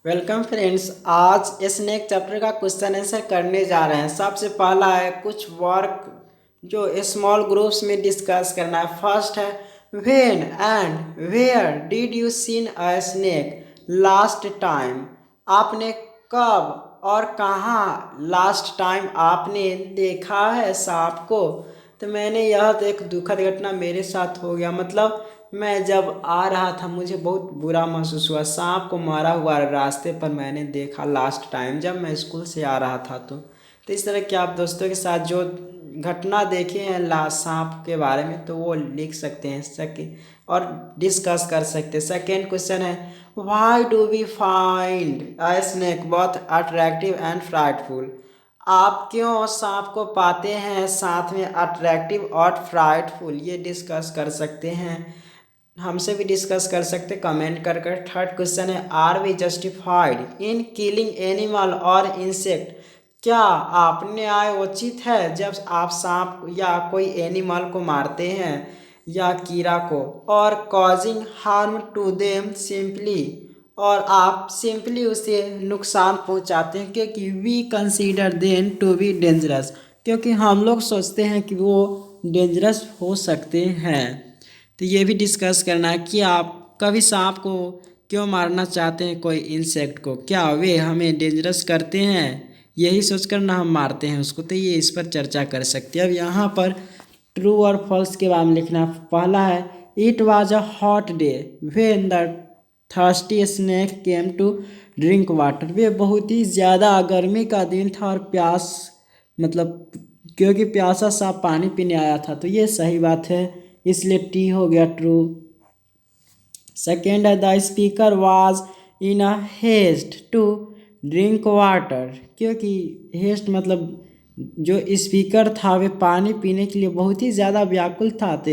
Welcome friends. आज snake chapter का question answer करने जा रहे हैं। सबसे पहला है कुछ वर्क जो स्मॉल ग्रुप्स में डिस्कस करना है। फर्स्ट है when and where did you seen a snake last time. आपने कब और कहाँ लास्ट टाइम आपने देखा है सांप को। तो मैंने यह एक दुखद घटना मेरे साथ हो गया। मतलब मैं जब आ रहा था मुझे बहुत बुरा महसूस हुआ। सांप को मारा हुआ रास्ते पर मैंने देखा लास्ट टाइम जब मैं स्कूल से आ रहा था। तो इस तरह के आप दोस्तों के साथ जो घटना देखे हैं सांप के बारे में तो वो लिख सकते हैं और डिस्कस कर सकते हैं। सेकेंड क्वेश्चन है why do we find a snake both attractive and frightful. आप क्यों सांप को पाते हैं साथ में अट्रैक्टिव और फ्राइटफुल, ये डिस्कस कर सकते हैं। हमसे भी डिस्कस कर सकते कमेंट कर कर। थर्ड क्वेश्चन है are we justified in killing animal और इंसेक्ट। क्या आप न्यायोचित है जब आप सांप या कोई एनिमल को मारते हैं या कीड़ा को और causing harm to them simply, और आप सिंपली उसे नुकसान पहुंचाते हैं क्योंकि we consider them to be dangerous, क्योंकि हम लोग सोचते हैं कि वो डेंजरस हो सकते हैं। तो ये भी डिस्कस करना है कि आप कभी सांप को क्यों मारना चाहते हैं, कोई इंसेक्ट को, क्या वे हमें डेंजरस करते हैं, यही सोचकर ना हम मारते हैं उसको। तो ये इस पर चर्चा कर सकते हैं। अब यहाँ पर ट्रू और फॉल्स के बारे में लिखना। पहला है it was a hot day when the thirsty snake came to drink water. वे बहुत ही ज़्यादा गर्मी का दिन था और प्यास मतलब क्योंकि प्यासा सांप पानी पीने आया था। तो ये सही बात है, इसलिए टी हो गया ट्रू। सेकेंड है the speaker was in a haste to drink water. क्योंकि हेस्ट मतलब जो स्पीकर था वे पानी पीने के लिए बहुत ही ज़्यादा व्याकुल था। तो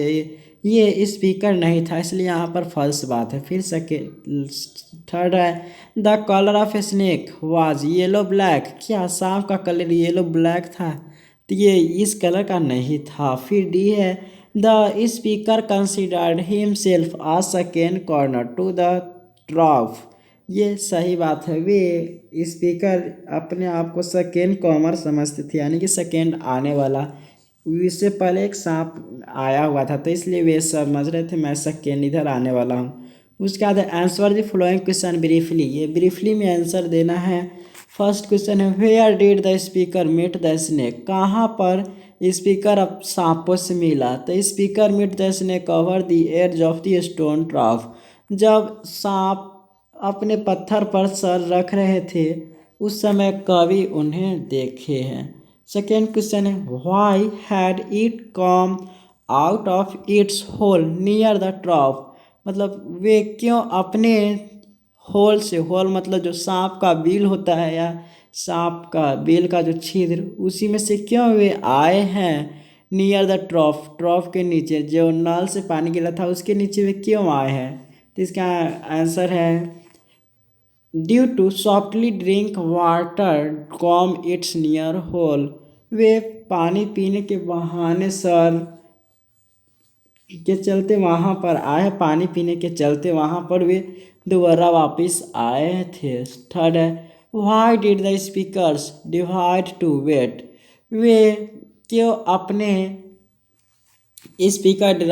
ये स्पीकर नहीं था, इसलिए यहाँ पर फॉल्स बात है। फिर सेकेंड थर्ड है the colour of snake was yellow black. क्या सांप का कलर येलो ब्लैक था, तो ये इस कलर का नहीं था। फिर डी है the speaker considered himself a second corner to the trough. ये सही बात है, वे स्पीकर अपने आप को सेकेंड कॉर्नर समझते थे, यानी कि सेकेंड आने वाला। इससे पहले एक सांप आया हुआ था तो इसलिए वे समझ रहे थे मैं सेकेंड इधर आने वाला हूँ। उसके बाद answer the following question briefly. ये ब्रीफली में आंसर देना है। फर्स्ट क्वेश्चन है where did the speaker meet the snake. कहाँ पर स्पीकर अब सांपों से मिला। तो speaker meet the snake cover the edge of the stone trough. जब सांप अपने पत्थर पर सर रख रहे थे उस समय कवि उन्हें देखे हैं। सेकेंड क्वेश्चन है why had it come out of its hole near the ट्रॉफ। मतलब वे क्यों अपने होल से, होल मतलब जो सांप का बिल होता है या सांप का बिल का जो छिद्र, उसी में से क्यों वे आए हैं नियर द ट्रॉफ। ट्रॉफ के नीचे जो नल से पानी गिरा था उसके नीचे वे क्यों आए हैं। तो इसका आंसर है due to softly drink water come it's near hole. वे पानी पीने के बहाने सर के चलते वहाँ पर आए, पानी पीने के चलते वहाँ पर वे दोबारा वापस आए थे। थर्ड है why did the speakers divide to wait. वे क्यों अपने स्पीकर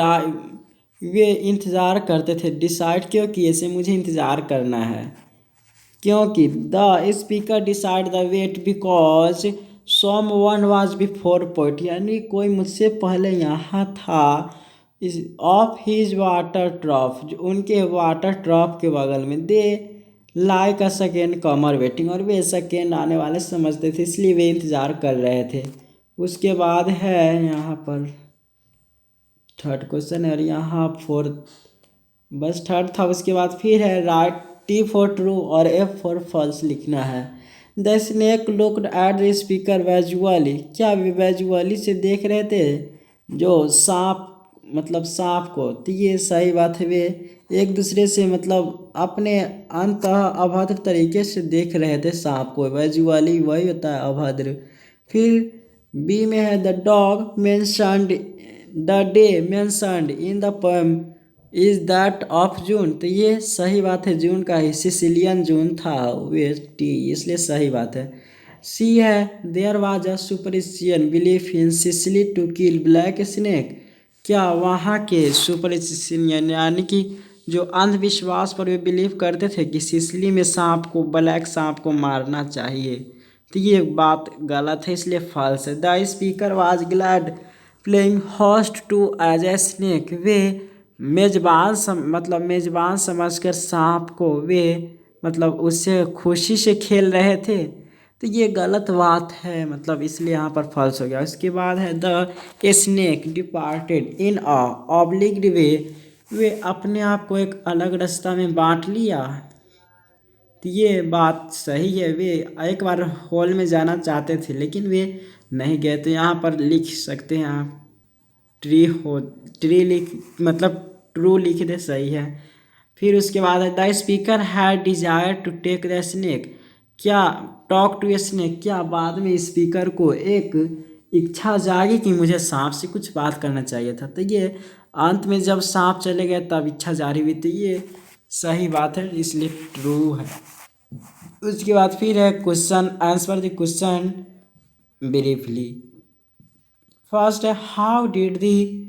वे इंतज़ार करते थे, डिसाइड क्यों किए से मुझे इंतज़ार करना है, क्योंकि the speaker decide the wait because someone was before poet. यानी कोई मुझसे पहले यहाँ था इस ऑफ हिज वाटर ट्रॉफ, जो उनके वाटर ट्रॉफ के बगल में। They like a second Qamar waiting, और वे सेकेंड आने वाले समझते थे इसलिए वे इंतज़ार कर रहे थे। उसके बाद है यहाँ पर थर्ड क्वेश्चन है और यहाँ फोर्थ बस थर्ड था। उसके बाद फिर है राइट टी फॉर ट्रू और एफ फॉर फॉल्स लिखना है। The snake looked at the speaker visually. क्या वे वैजुअली से देख रहे थे जो सांप मतलब सांप को। तो ये सही बात है, वे एक दूसरे से मतलब अपने अंततः अभद्र तरीके से देख रहे थे सांप को। वैजुअली वही होता है अभद्र। फिर बी में है the dog mentioned the day mentioned in the poem is that of June, तो ये सही बात है, जून का ही सिसिलियन जून था वे टी, इसलिए सही बात है। सी है there was a superstition belief in Sicily to kill black snake, क्या वहाँ के सुपरस्टिशन यानी कि जो अंधविश्वास पर वे बिलीव करते थे कि सिसिली में सांप को, ब्लैक सांप को मारना चाहिए, तो ये बात गलत है, इसलिए फॉल्स है। The speaker was glad playing host to as a snake, वे मतलब मेजबान समझकर सांप को वे मतलब उससे खुशी से खेल रहे थे, तो ये गलत बात है, मतलब इसलिए यहाँ पर फॉल्स हो गया। उसके बाद है the snake departed in a oblique way, वे अपने आप को एक अलग रास्ता में बांट लिया, तो ये बात सही है, वे एक बार हॉल में जाना चाहते थे लेकिन वे नहीं गए, तो यहाँ पर लिख सकते हैं आप ट्री लिख मतलब ट्रू लिख दे, सही है। फिर उसके बाद है the speaker had desire to take the snake, क्या टॉक टू स्नेक, क्या बाद में स्पीकर को एक इच्छा जागी कि मुझे सांप से कुछ बात करना चाहिए था, तो ये अंत में जब सांप चले गए तब इच्छा जारी हुई, तो ये सही बात है, इसलिए ट्रू है। उसके बाद फिर है question answer the question briefly. First है how did the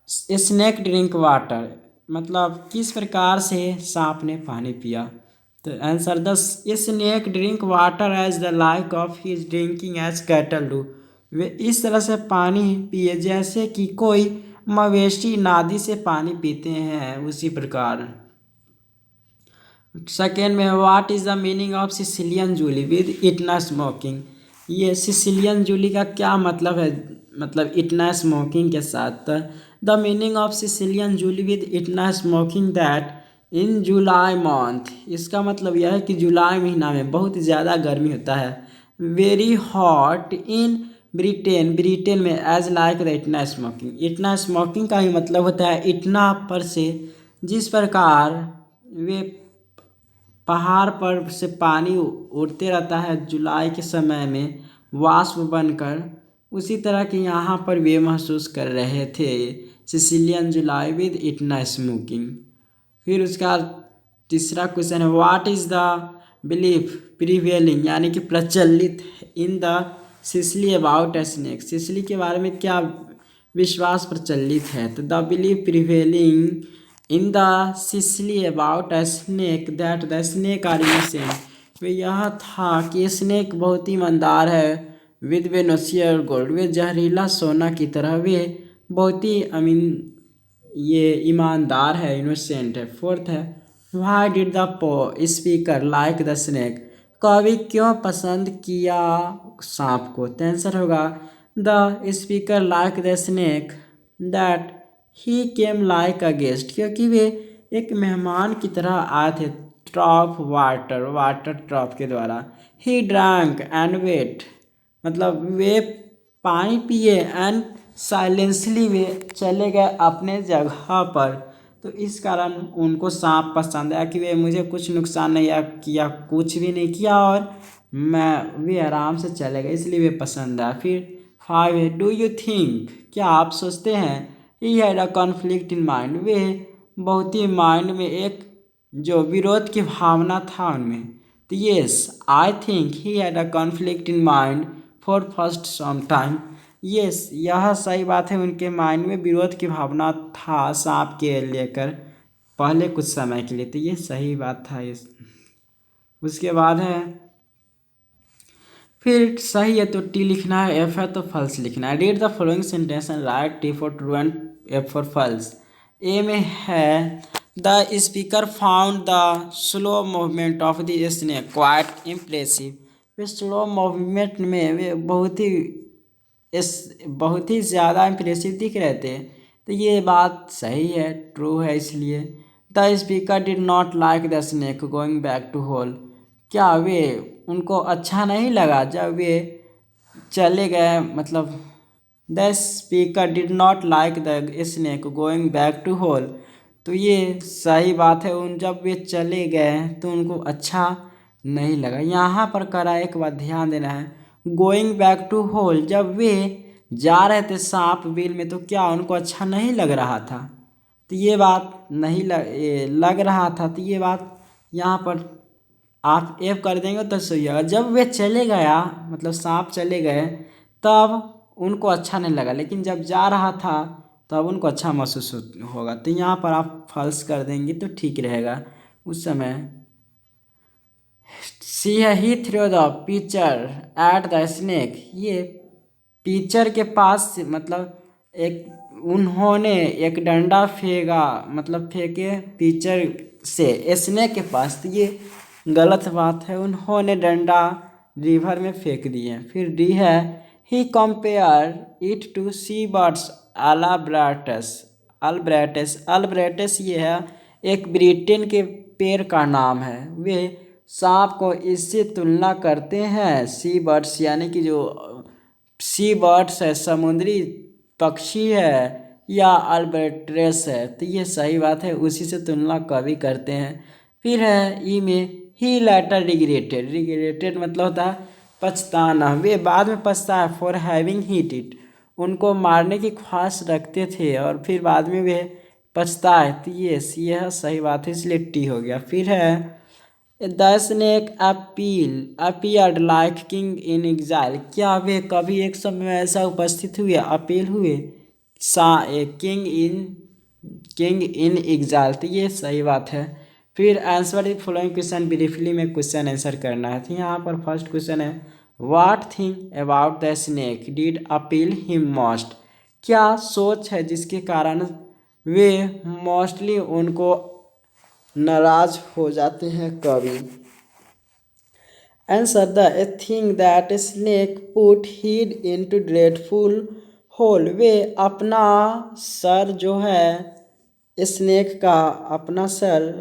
snake drink water, मतलब किस प्रकार से सांप ने पानी पिया, तो answer the snake drink water as the like of his drinking as cattle do, वे इस तरह से पानी पिए जैसे कि कोई मवेशी नादी से पानी पीते हैं, उसी प्रकार। सेकेंड में what is the meaning of Sicilian July with Etna smoking, ये सिसिलियन जूली का क्या मतलब है, मतलब इटना स्मोकिंग के साथ। The meaning of Sicilian July with Etna smoking that in July month, इसका मतलब यह है कि जुलाई महीना में बहुत ज़्यादा गर्मी होता है। Very hot in Britain, Britain में as like the Etna smoking, Etna smoking का ही मतलब होता है इटना पर से, जिस प्रकार वे पहाड़ पर से पानी उड़ते रहता है जुलाई के समय में वाष्प बनकर, उसी तरह के यहाँ पर वे महसूस कर रहे थे Sicilian July with Etna smoking. फिर उसका तीसरा क्वेश्चन है what is the belief prevailing, यानी कि प्रचलित in the Sicily about a snake, Sicily के बारे में क्या विश्वास प्रचलित है, तो the belief prevailing in the Sicily about a snake that the snake are innocent, वे यह था कि स्नेक बहुत ही ईमानदार है, विद वेनोसियर गोल्ड, वे जहरीला सोना की तरह वे बहुत ही ये ईमानदार है, इनोसेंट है। फोर्थ है why did the speaker like the snake, कवि क्यों पसंद किया सांप को, तो आंसर होगा the speaker like the snake that he came like a guest, क्योंकि वे एक मेहमान की तरह आए थे, ट्रॉप वाटर ट्रॉप के द्वारा। ही ड्रैंक एंड वेट, मतलब वे पानी पिए एंड साइलेंसली वे चले गए अपने जगह पर, तो इस कारण उनको सांप पसंद आया कि वे मुझे कुछ नुकसान नहीं किया, कुछ भी नहीं किया और वे आराम से चले गए, इसलिए वे पसंद आया। फिर 5 है डू यू थिंक, क्या आप सोचते हैं he had a conflict in mind, वे बहुत ही माइंड में एक जो विरोध की भावना था उनमें, तो yes I think he had a conflict in mind for first some time, yes यह सही बात है, उनके माइंड में विरोध की भावना था सांप के लेकर पहले कुछ समय के लिए, तो ये सही बात था। उसके बाद है फिर सही है तो टी लिखना है, एफ है तो फल्स लिखना है। Read the following sentence and write T for true and F for false. A में है the speaker found the slow movement of the snake quite impressive, वे स्लो मूवमेंट में वे बहुत ही ज़्यादा इम्प्रेसिव दिख रहे थे, तो ये बात सही है, ट्रू है, इसलिए। The speaker did not like the snake going back to hole, क्या वे उनको अच्छा नहीं लगा जब वे चले गए, मतलब the speaker did not like the snake going back to hole, तो ये सही बात है, उन जब वे चले गए तो उनको अच्छा नहीं लगा। यहाँ पर करा एक बात ध्यान देना है, गोइंग बैक टू होल, जब वे जा रहे थे सांप बिल में तो क्या उनको अच्छा नहीं लग रहा था, तो ये बात नहीं लग रहा था, तो ये बात यहाँ पर आप एफ कर देंगे तो सही होगा। जब वे चले गया, मतलब सांप चले गए, तब उनको अच्छा नहीं लगा, लेकिन जब जा रहा था तब उनको अच्छा महसूस होगा। तो यहाँ पर आप फॉल्स कर देंगे तो ठीक रहेगा। उस समय सी है he throw the picture at the snake, ये पिक्चर के पास से मतलब एक उन्होंने एक डंडा फेंका, मतलब फेंके पिक्चर से स्नेक के पास। तो ये गलत बात है, उन्होंने डंडा रिवर में फेंक दिए। फिर डी है he compare it to sea birds albatross. Albatross, albatross ये है एक ब्रिटेन के पेड़ का नाम है। वे सांप को इससे तुलना करते हैं सी बर्ड्स, यानी कि जो सी बर्ड्स है समुद्री पक्षी है या अल्बर्ट्रेस है, तो ये सही बात है, उसी से तुलना कभी करते हैं। फिर है ई में ही लेटर रिग्रेटेड, रिग्रेटेड मतलब होता है पछताना। वे बाद में पछताए फॉर हैविंग हीट इट, उनको मारने की ख्वाहिश रखते थे और फिर बाद में वे पछताए। तो ये है सही बात है, इसलिए टी हो गया। फिर है the snake appeared like king in exile, क्या वे कभी एक समय में ऐसा उपस्थित हुए, अपील हुए किंग इन एग्जाइल, तो ये सही बात है। फिर answer the following question briefly में क्वेश्चन आंसर करना है। तो यहाँ पर फर्स्ट क्वेश्चन है what thing about the snake did appeal him most, क्या सोच है जिसके कारण वे मोस्टली उनको नाराज हो जाते हैं कवि। Answer the a thing that snake put head into dreadful hole, वे अपना सर जो है स्नेक का अपना सर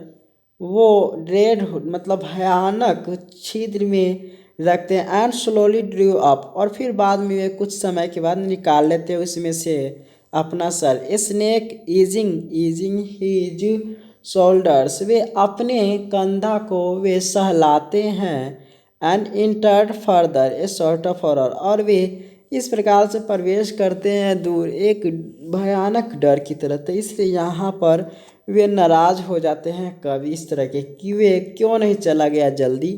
वो ड्रेड मतलब भयानक छिद्र में रखते हैं। एंड स्लोली ड्रू अप, और फिर बाद में वे कुछ समय के बाद निकाल लेते हैं उसमें से अपना सर। Snake easing easing his shoulders, वे अपने कंधा को वे सहलाते हैं। And entered further a sort of horror, और वे इस प्रकार से प्रवेश करते हैं दूर एक भयानक डर की तरह। तो इसलिए यहाँ पर वे नाराज हो जाते हैं कवि इस तरह के कि वे क्यों नहीं चला गया जल्दी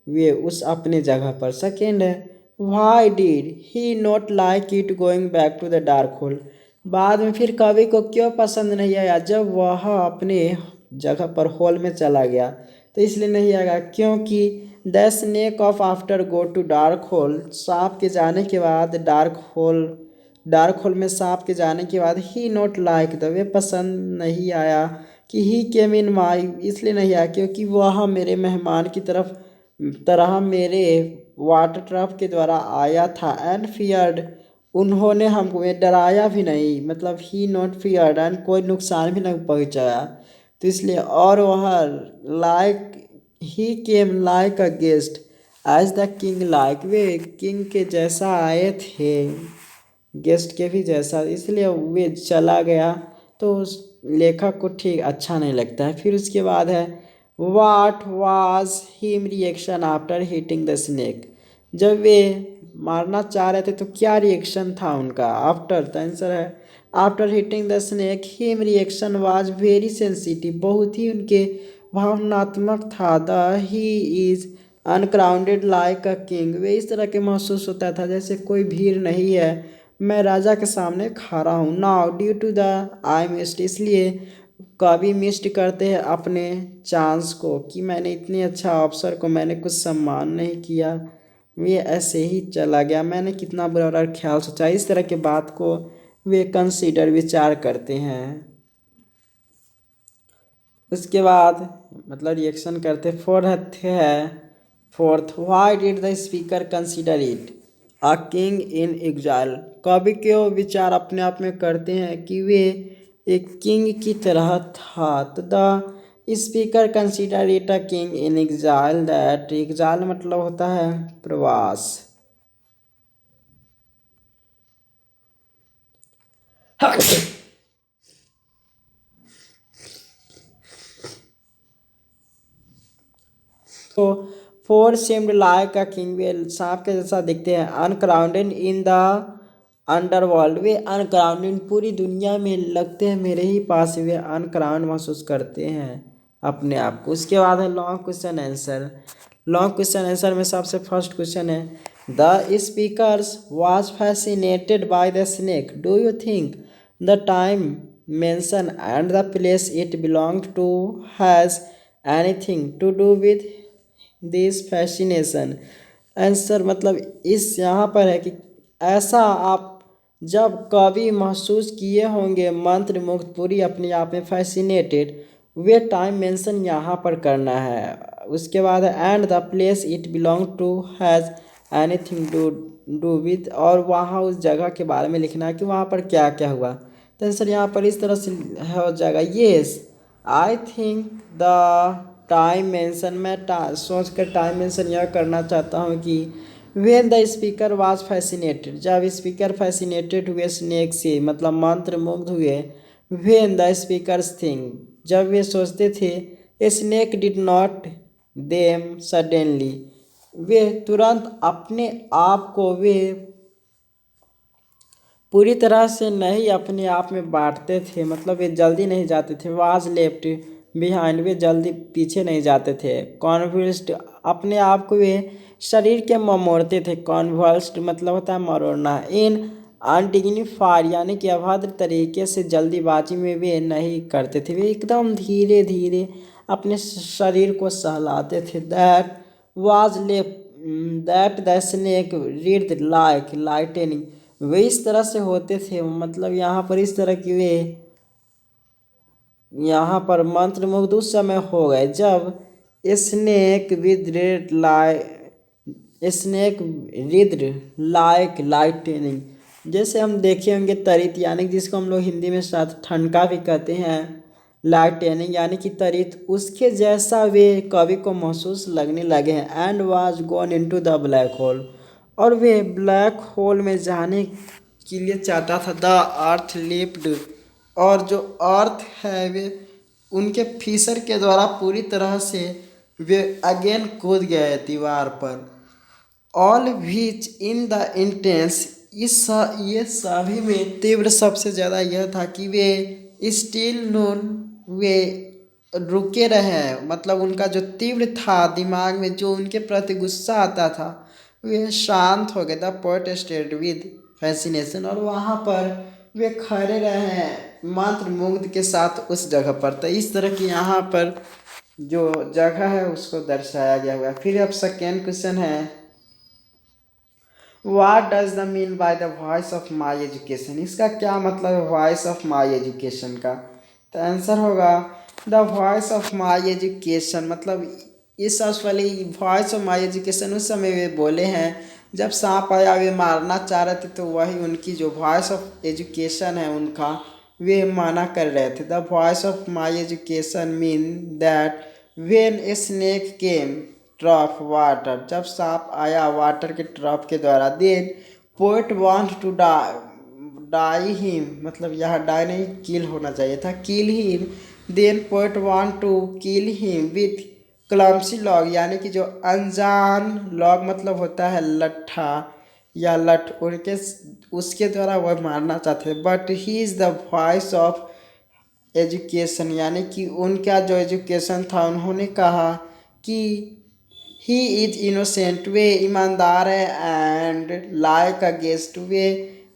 वे उस अपने जगह पर। सेकेंड है why did he not like it going back to the dark hole, बाद में फिर कवि को क्यों पसंद नहीं आया जब वह अपने जगह पर होल में चला गया। तो इसलिए नहीं आएगा क्योंकि the snake off after go to dark hole, सांप के जाने के बाद डार्क होल में सांप के जाने के बाद ही नॉट लाइक द, वे पसंद नहीं आया कि ही केम इन माई, इसलिए नहीं आया क्योंकि वह मेरे मेहमान की तरह मेरे वाटर ट्रफ के द्वारा आया था। एंड फियर्ड, उन्होंने हमको डराया भी नहीं, मतलब ही नॉट फियर्ड, एंड कोई नुकसान भी नहीं पहुंचाया। तो इसलिए और वह like he came like a guest as the king like, वे किंग के जैसा आए थे गेस्ट के भी जैसा, इसलिए वे चला गया। तो उस लेखक को ठीक अच्छा नहीं लगता है। फिर उसके बाद है what was him reaction after hitting the snake, जब वे मारना चाह रहे थे तो क्या रिएक्शन था उनका। आफ्टर, तो आंसर है after hitting the snake him reaction was very sensitive, बहुत ही उनके भावनात्मक था। The he is uncrowned like a king, वे इस तरह के महसूस होता था जैसे कोई भीड़ नहीं है, मैं राजा के सामने खड़ा हूँ। Now due to the I missed, इसलिए कवि मिस्ड करते हैं अपने चांस को कि मैंने इतने अच्छा अवसर को मैंने कुछ सम्मान नहीं किया, वे ऐसे ही चला गया, मैंने कितना बुरा ख्याल सोचा। इस तरह के बात को वे कंसीडर विचार करते हैं। उसके बाद मतलब रिएक्शन करते। Fourth why did the speaker consider it a king in exile, कवि के वो विचार अपने आप में करते हैं कि वे एक किंग की तरह था। तो the speaker consider it a king in exile, that exile मतलब होता है प्रवास। तो for seemed like a king, वे सांप के जैसा दिखते हैं। अनक्राउडेड इन द अंडरवर्ल्ड, वे अनक्राउंड, पूरी दुनिया में लगते हैं मेरे ही पास, वे अनक्राउंड महसूस करते हैं अपने आप को। उसके बाद है long question answer. Long question answer में सबसे फर्स्ट क्वेश्चन है, the speakers was fascinated by the snake, do you think the time mention and the place it belong to has anything to do with this fascination. Answer मतलब इस यहाँ पर है कि ऐसा आप जब कभी महसूस किए होंगे मंत्रमुग्ध, पूरी अपने आप में फैसिनेटेड, वे टाइम मेंशन यहाँ पर करना है। उसके बाद and the place it belong to has anything to do with, और वहाँ उस जगह के बारे में लिखना है कि वहाँ पर क्या क्या हुआ। तो आंसर यहाँ पर इस तरह से हो जाएगा, yes I think the time mention, मैं सोच कर टाइम मेंशन यह करना चाहता हूँ कि when the speaker was fascinated, जब स्पीकर फैसिनेटेड हुए स्नेक से, मतलब मंत्र मुग्ध हुए। वेन द स्पीकर्स थिंग, जब वे सोचते थे। Snake did not them suddenly, वे तुरंत अपने आप को वे पूरी तरह से नहीं अपने आप में बांटते थे, मतलब वे जल्दी नहीं जाते थे। वाज लेफ्ट बिहाइंड, वे जल्दी पीछे नहीं जाते थे। कॉन्वल्स्ड, अपने आप को वे शरीर के मोड़ते थे। कॉन्वल्स्ड मतलब होता है मरोड़ना। इन अनडिग्निफाइड, यानी कि अभद्र तरीके से जल्दीबाजी में वे नहीं करते थे, वे एकदम धीरे धीरे अपने शरीर को सहलाते थे। That was left that the snake read like lightning, वे इस तरह से होते थे, मतलब यहाँ पर इस तरह की वे यहाँ पर मंत्रमुग्ध उस समय हो गए जब snake with red snake writhed like lightning, जैसे हम देखे होंगे तरित, यानी जिसको हम लोग हिंदी में साथ ठनका भी कहते हैं। लाइटनिंग यानी कि तरित, उसके जैसा वे कवि को महसूस लगने लगे हैं। And was gone into the black hole, और वे ब्लैक होल में जाने के लिए चाहता था। द अर्थ लिफ्ट, और जो अर्थ है वे उनके फीसर के द्वारा पूरी तरह से वे अगेन कूद गए दीवार पर। All which in the intense, ये सभी में तीव्र सबसे ज़्यादा यह था कि वे स्टिल नून, वे रुके रहे, मतलब उनका जो तीव्र था दिमाग में, जो उनके प्रति गुस्सा आता था, वे शांत हो गए। The poet stayed with fascination, और वहाँ पर वे खड़े रहे मंत्र मुग्ध के साथ उस जगह पर। तो इस तरह की यहाँ पर जो जगह है उसको दर्शाया गया हुआ है। फिर अब सेकेंड क्वेश्चन है, what does the mean by the voice of my education, इसका क्या मतलब है वॉइस ऑफ माई एजुकेशन का। तो आंसर होगा the voice of my education, मतलब इस सबसे वाली वॉइस ऑफ माई एजुकेशन उस समय वे बोले हैं जब सांप आया वे मारना चाह रहे थे, तो वही उनकी जो वॉइस ऑफ एजुकेशन है उनका, वे माना कर रहे थे। The voice of my education mean that when a snake came trough water, जब सांप आया वाटर के ट्रफ के द्वारा। Then poet want to die him, मतलब यहाँ डाई नहीं किल होना चाहिए था, kill him. Then poet want to kill him with clumsy log, यानी कि जो अनजान लॉग मतलब होता है लट्ठा या लठ, उनके उसके द्वारा वह मारना चाहते थे। But he is the voice of education, यानी कि उनका जो एजुकेशन था, उन्होंने कहा कि ही इज इनोसेंट, वे ईमानदार है। एंड लाइक अ गेस्ट, वे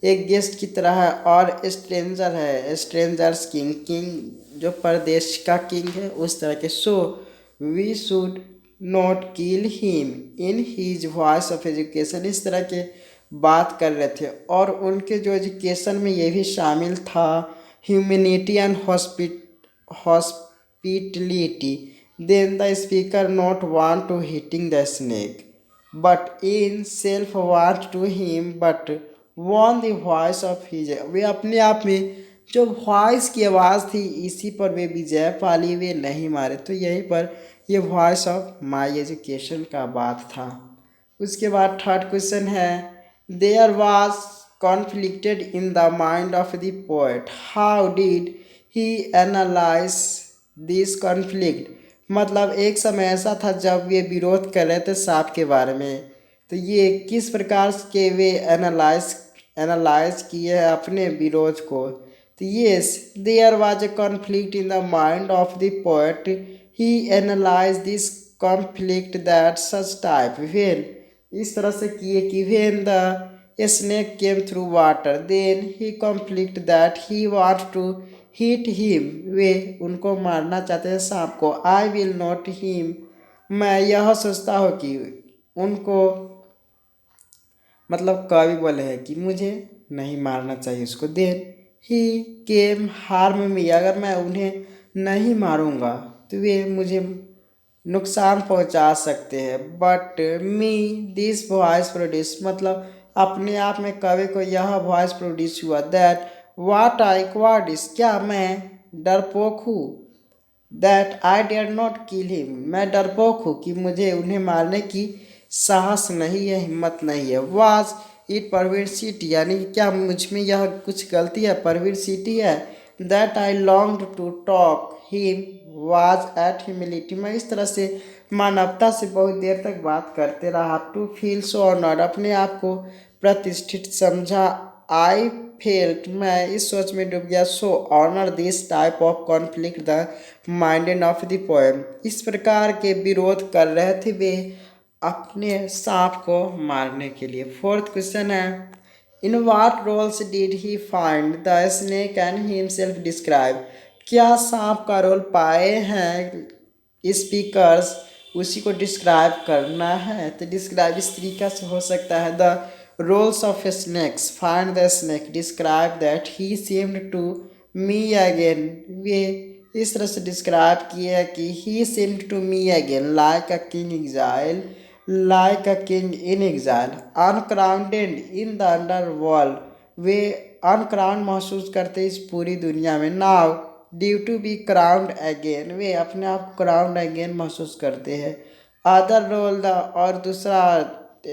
एक गेस्ट की तरह है। और स्ट्रेंजर है, स्ट्रेंजर्स किंग, किंग जो परदेश का किंग है उस तरह के। So we should not kill him in his voice of education, इस तरह के बात कर रहे थे। और उनके जो एजुकेशन में ये भी शामिल था, humanity and hospitality. Then the speaker not want to hitting the snake, but in self want to him, but won the voice of his, वे अपने आप में जो वॉइस की आवाज़ थी इसी पर वे विजय पाली, वे नहीं मारे। तो यहीं पर ये वॉइस ऑफ माई एजुकेशन का बात था। उसके बाद थर्ड क्वेश्चन है, there was conflicted in the mind of the poet, how did he analyse this conflict, मतलब एक समय ऐसा था जब ये विरोध कर रहे थे सांप के बारे में, तो ये किस प्रकार के वे एनालाइज किए है अपने विरोध को। तो yes there was a conflict in the mind of the poet, he analyse this conflict that such type when, इस तरह से किए कि when the snake came through water then he conflict that he want to hit him, वे उनको मारना चाहते हैं सांप को। आई विल नॉट हिम, मैं यह सोचता हूँ कि उनको, मतलब कवि बोले हैं कि मुझे नहीं मारना चाहिए उसको। देन ही केम हार्म मी, अगर मैं उन्हें नहीं मारूंगा तो वे मुझे नुकसान पहुंचा सकते हैं। But me this voice produce, मतलब अपने आप में कवि को यह वॉइस प्रोड्यूस हुआ दैट वाट आई क्वाडिस, क्या मैं डरपोक हूँ। That I dare not kill him, मैं डरपोक हूँ कि मुझे उन्हें मारने की साहस नहीं है, हिम्मत नहीं है। वाज इट परवर्सिटी, यानी कि क्या मुझ में यह कुछ गलती है, परवर्सिटी है। That I longed to talk him was at humility, मैं इस तरह से मानवता से बहुत देर तक बात करते रहा। टू फील सो ऑनर्ड, अपने आप को प्रतिष्ठित समझा। आई फेल्ट, मैं इस सोच में डूब गया। So honour this type of conflict the minded of the poem, इस प्रकार के विरोध कर रहे थे वे अपने सांप को मारने के लिए। फोर्थ क्वेश्चन है in what roles did he find the snake and himself describe, क्या सांप का रोल पाए हैं स्पीकर्स, उसी को डिस्क्राइब करना है। तो डिस्क्राइब इस तरीका से हो सकता है the roles of snakes, find the snake, describe that he seemed to me again, वे इस तरह से डिस्क्राइब किया है कि he seemed to me again like a king exile, like a king in exile, uncrowned in the underworld, वे uncrowned महसूस करते इस पूरी दुनिया में। Now due to be crowned again, वे अपने आप को क्राउंड अगेन महसूस करते हैं। अदर रोल द, और दूसरा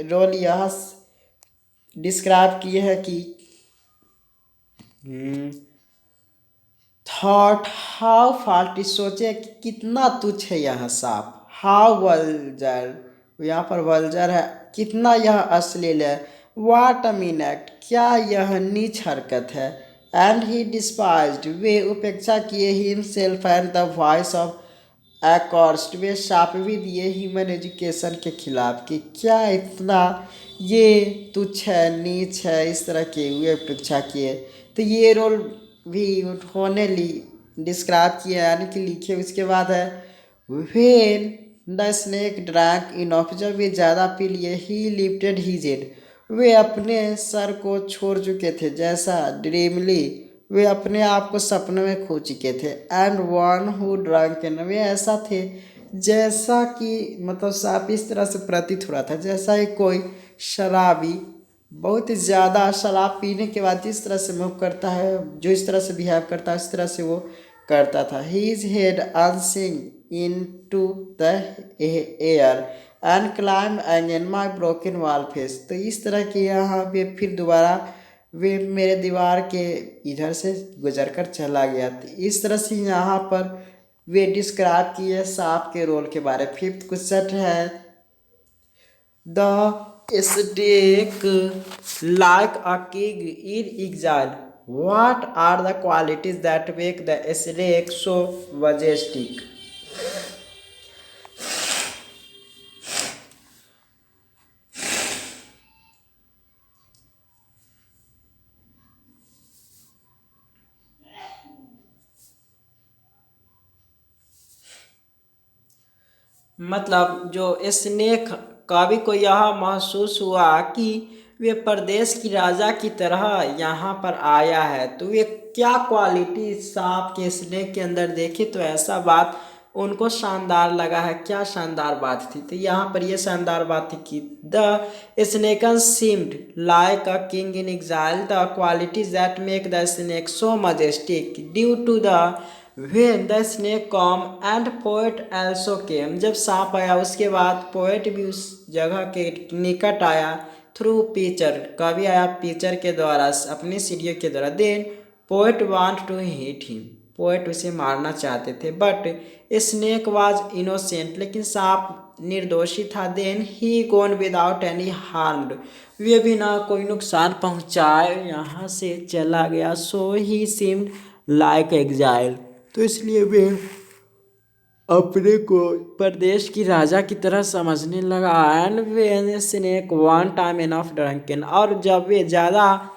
रोल यह डिस्क्राइब किए है कि थॉट हाउ फाल्टी, सोचे कि कितना तुच्छ है यह सांप। हाउ वल्जर, यहाँ पर वल्जर है, कितना यह अश्लील है। वाट अ मीन एक्ट, क्या यह नीच हरकत है। एंड ही डिस्पाइज्ड, वे उपेक्षा किए himself and the voice of accursed, वे शाप भी दिए ह्यूमन एजुकेशन के खिलाफ कि क्या इतना ये तुच्छ है, नीच है, इस तरह के वे उपेक्षा किए। तो ये रोल भी उन्होंने डिस्क्राइब किया यानी कि लिखे। उसके बाद है when the snake drank enough, जब वे ज़्यादा पी लिए। ही लिफ्टेड हिज हेड, वे अपने सर को छोड़ चुके थे जैसा। ड्रीमली, वे अपने आप को सपनों में खो चुके थे। एंड वन हु ड्रंक, वे ऐसा थे जैसा कि, मतलब साफ इस तरह से प्रतीत हो रहा था जैसा ही कोई शराबी बहुत ही ज़्यादा शराब पीने के बाद जिस तरह से मूव करता है, जो इस तरह से बिहेव करता है, इस तरह से वो करता था। His head unsung in to the air and climb again my broken wall face, तो इस तरह के यहाँ पे फिर दोबारा वे मेरे दीवार के इधर से गुजर कर चला गया। तो इस तरह से यहाँ पर वे डिस्क्राइब किए सांप के रोल के बारे। फिफ्थ क्वेश्चन है the snake like a king in exile, what are the qualities that make the snake so majestic। मतलब जो स्नेक, कवि को यह महसूस हुआ कि वे प्रदेश की राजा की तरह यहाँ पर आया है। तो वे क्या क्वालिटी सांप के स्नेक के अंदर देखी, तो ऐसा बात उनको शानदार लगा है। क्या शानदार बात थी, तो यहाँ पर यह शानदार बात थी कि the snake seemed like a king in exile, the qualities that make the snake so majestic due to the When the snake come and poet also came, जब सांप आया उसके बाद पोएट भी उस जगह के निकट आया। थ्रू पिक्चर, कवि आया पिक्चर के द्वारा, अपनी सीढ़ियों के द्वारा। Then poet want to hit him, पोएट उसे मारना चाहते थे। बट स्नेक वाज इनोसेंट, लेकिन सांप निर्दोषी था। Then he gone without any harmed, वे बिना कोई नुकसान पहुंचाए यहाँ से चला गया। So he seemed like exile, तो इसलिए वे अपने को प्रदेश की राजा की तरह समझने लगा। And when snake one time enough drunken, और जब वे ज़्यादा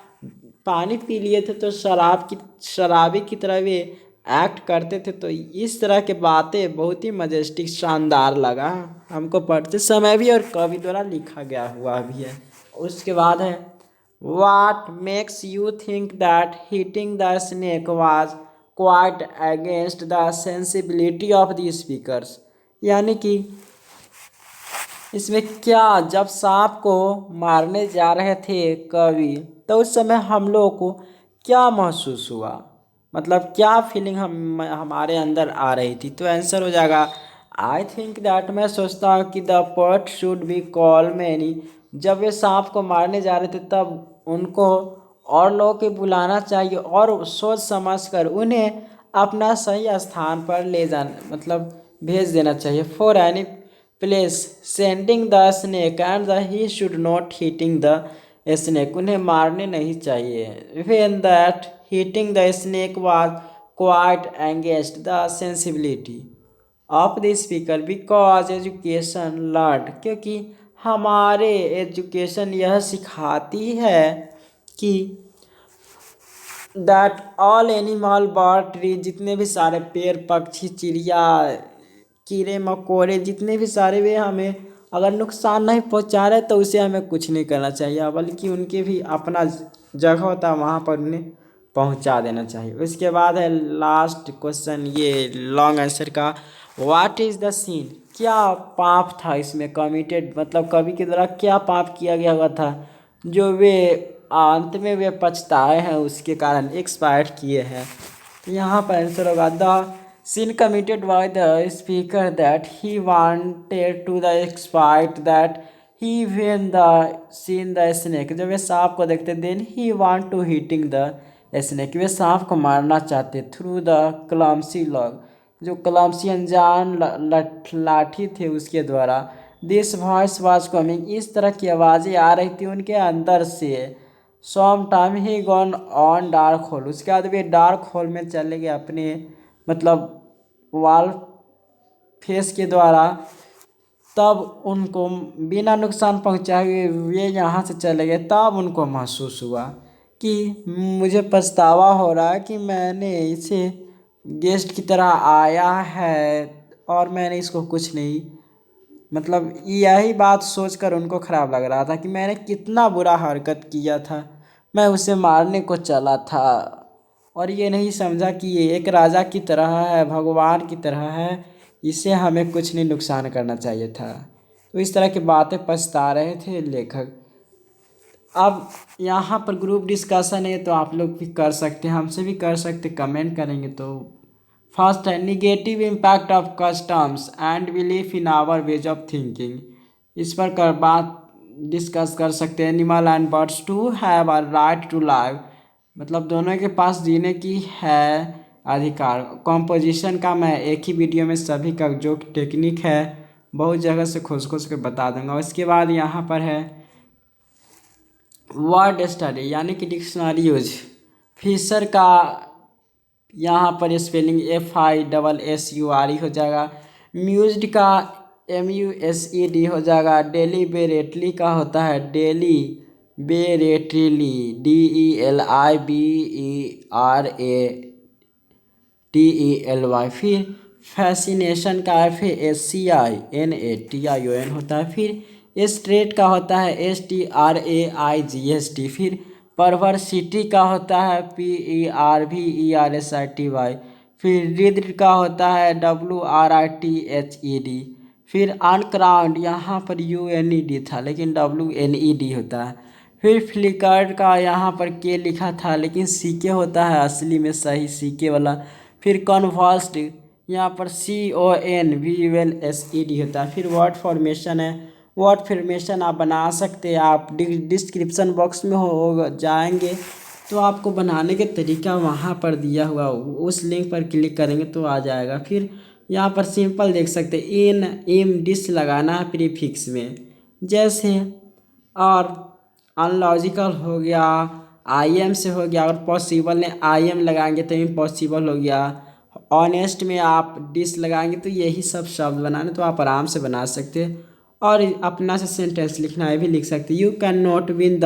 पानी पी लिए थे तो शराबी की तरह वे एक्ट करते थे। तो इस तरह के बातें बहुत ही मजेस्टिक शानदार लगा हमको पढ़ते समय भी, और कवि द्वारा लिखा गया हुआ भी है। उसके बाद है What makes you think that hitting the snake was quite against the sensibility of the speakers? यानी कि इसमें क्या, जब सांप को मारने जा रहे थे कवि, तो उस समय हम लोगों को क्या महसूस हुआ, मतलब क्या फीलिंग हमारे अंदर आ रही थी। तो आंसर हो जाएगा आई थिंक दैट, मैं सोचता हूँ कि the poet should be call many, जब वे सांप को मारने जा रहे थे तब उनको और लोगों के बुलाना चाहिए और सोच समझ कर उन्हें अपना सही स्थान पर ले जाना, मतलब भेज देना चाहिए। For any place sending the snake and the he should not hitting the snake, उन्हें मारने नहीं चाहिए। When that hitting the snake was quite against the sensibility of the speaker because education learn, क्योंकि हमारे एजुकेशन यह सिखाती है कि that all animal bird tree, जितने भी सारे पेड़ पक्षी चिड़िया कीड़े मकोड़े जितने भी सारे, वे हमें अगर नुकसान नहीं पहुंचा रहे तो उसे हमें कुछ नहीं करना चाहिए, बल्कि उनके भी अपना जगह होता है वहाँ पर उन्हें पहुंचा देना चाहिए। उसके बाद है लास्ट क्वेश्चन, ये लॉन्ग आंसर का, व्हाट इज़ द सीन, क्या पाप था इसमें कमिटेड, मतलब कवि के द्वारा क्या पाप किया गया हुआ था जो वे अंत में वे पछताए हैं, उसके कारण एक्सपायर किए हैं। तो यहाँ पर आंसर होगा the sin committed by the speaker that he wanted to the exploit that he when the seen the snake, जब वे सांप को देखते then he want to hitting the snake, वे सांप को मारना चाहते through the clumsy log, जो क्लमसी अनजान लाठी थे उसके द्वारा। दिस वॉइस वाज कमिंग, इस तरह की आवाज़ें आ रही थी उनके अंदर से। Some time he gone on dark hole, उसके बाद वे डार्क होल में चले गए अपने, मतलब वाल फेस के द्वारा। तब उनको बिना नुकसान पहुंचाए वे यहाँ से चले गए। तब उनको महसूस हुआ कि मुझे पछतावा हो रहा है कि मैंने इसे गेस्ट की तरह आया है और मैंने इसको कुछ नहीं, मतलब यही बात सोचकर उनको ख़राब लग रहा था कि मैंने कितना बुरा हरकत किया था, मैं उसे मारने को चला था और ये नहीं समझा कि ये एक राजा की तरह है, भगवान की तरह है, इसे हमें कुछ नहीं नुकसान करना चाहिए था। तो इस तरह की बातें पछता रहे थे लेखक। अब यहाँ पर ग्रुप डिस्कशन है तो आप लोग भी कर सकते हैं, हमसे भी कर सकते, कमेंट करेंगे। तो फर्स्ट है negative impact of customs and belief in our ways of thinking, इस पर बात डिस्कस कर सकते हैं। Animal and birds to have a right to live, मतलब दोनों के पास जीने की है अधिकार। कॉम्पोजिशन का मैं एक ही वीडियो में सभी का जो टेक्निक है बहुत जगह से खोज खोज के बता दूंगा। उसके बाद यहाँ पर है वर्ड स्टडी यानी कि डिक्शनरी यूज। फिशर का यहाँ पर स्पेलिंग FISSURE हो जाएगा। म्यूज्ड का MUSED हो जाएगा। डेलीबेरेटली का होता है डेलीबेरेटली DELIBERATELY। फिर फैसिनेशन का FASCINATION होता है। फिर स्ट्रेट का होता है STRAIGST। फिर परवर्सिटी का होता है PERVERSITY। फिर रिद्र का होता है WRITHED। फिर अनक्राउंड यहाँ पर UNED था लेकिन WNED होता है। फिर फ्लिकर्ड का यहाँ पर के लिखा था लेकिन CK होता है असली में सही CK वाला। फिर कन्वर्स्ड यहाँ पर CONVOLSED होता है। फिर वर्ड फॉर्मेशन है, वर्ड फॉर्मेशन आप बना सकते हैं, आप डिस्क्रिप्शन बॉक्स में हो जाएंगे तो आपको बनाने के तरीका वहाँ पर दिया हुआ, उस लिंक पर क्लिक करेंगे तो आ जाएगा। फिर यहाँ पर सिंपल देख सकते इन इम डिस लगाना है प्रीफिक्स में, जैसे और अनलॉजिकल हो गया आई एम से हो गया, और पॉसिबल ने आई एम लगाएंगे तो इम्पॉसिबल हो गया। ऑनेस्ट में आप डिस लगाएंगे तो यही सब शब्द बनाने, तो आप आराम से बना सकते हैं। और अपना से सेंटेंस लिखना है भी लिख सकते। You can not win the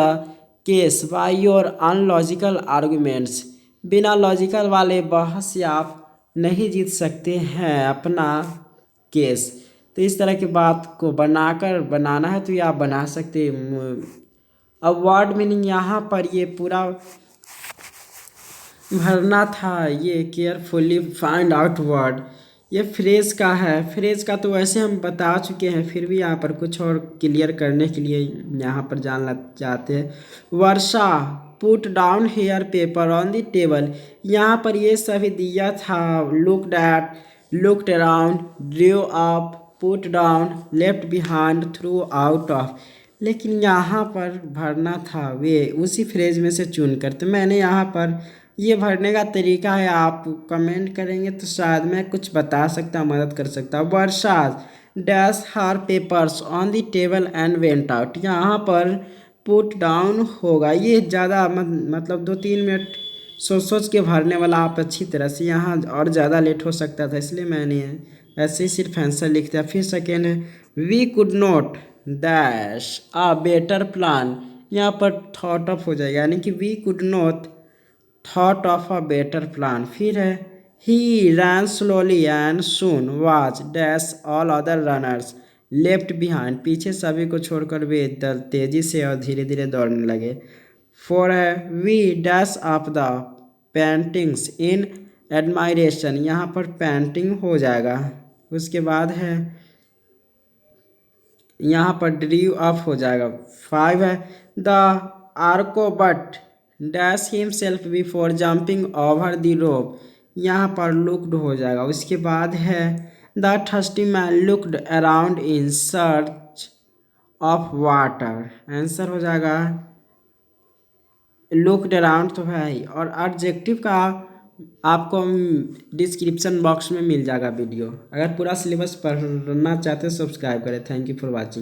case by your analogical arguments, बिना लॉजिकल वाले बहस से आप नहीं जीत सकते हैं अपना केस। तो इस तरह की बात को बनाना है तो ये आप बना सकते हैं। अब वर्ड मीनिंग यहाँ पर ये पूरा भरना था, ये केयरफुली फाइंड आउट वर्ड। ये फ्रेज का है, फ्रेज का तो वैसे हम बता चुके हैं, फिर भी यहाँ पर कुछ और क्लियर करने के लिए यहाँ पर जानना चाहते हैं। Varsha put down her paper on the table, यहाँ पर ये सभी दिया था। Looked at, looked around, drew up, put down, left behind, threw out of, लेकिन यहाँ पर भरना था वे उसी फ्रेज में से चुन कर। तो मैंने यहाँ पर ये भरने का तरीका है, आप कमेंट करेंगे तो शायद मैं कुछ बता सकता, मदद कर सकता। Varsha dash her papers on the table and went out, यहाँ पर पुट डाउन होगा। ये ज़्यादा मतलब 2-3 मिनट सोच सोच के भरने वाला, आप अच्छी तरह से, यहाँ और ज़्यादा लेट हो सकता था इसलिए मैंने ऐसे ही सिर्फ आंसर लिख दिया। फिर सेकेंड है we could not dash a better plan, यहाँ पर थॉट ऑफ हो जाएगा, यानी कि we could not thought of a better plan. फिर है he ran slowly and soon was dash all other runners left behind, पीछे सभी को छोड़कर वे तेजी से और धीरे धीरे दौड़ने लगे। फोर है we dash of the paintings in admiration, यहाँ पर पेंटिंग हो जाएगा। उसके बाद है यहाँ पर ड्रीव अप हो जाएगा। 5 है the acrobat dash himself before jumping over the rope, यहाँ पर लुक्ड हो जाएगा। उसके बाद है the thirsty man looked around in search of water, answer हो जाएगा लुक्ड अराउंड तो है ही। और एडजेक्टिव का आपको डिस्क्रिप्शन बॉक्स में मिल जाएगा वीडियो। अगर पूरा सिलेबस पढ़ना चाहते हो सब्सक्राइब करें। Thank you for watching.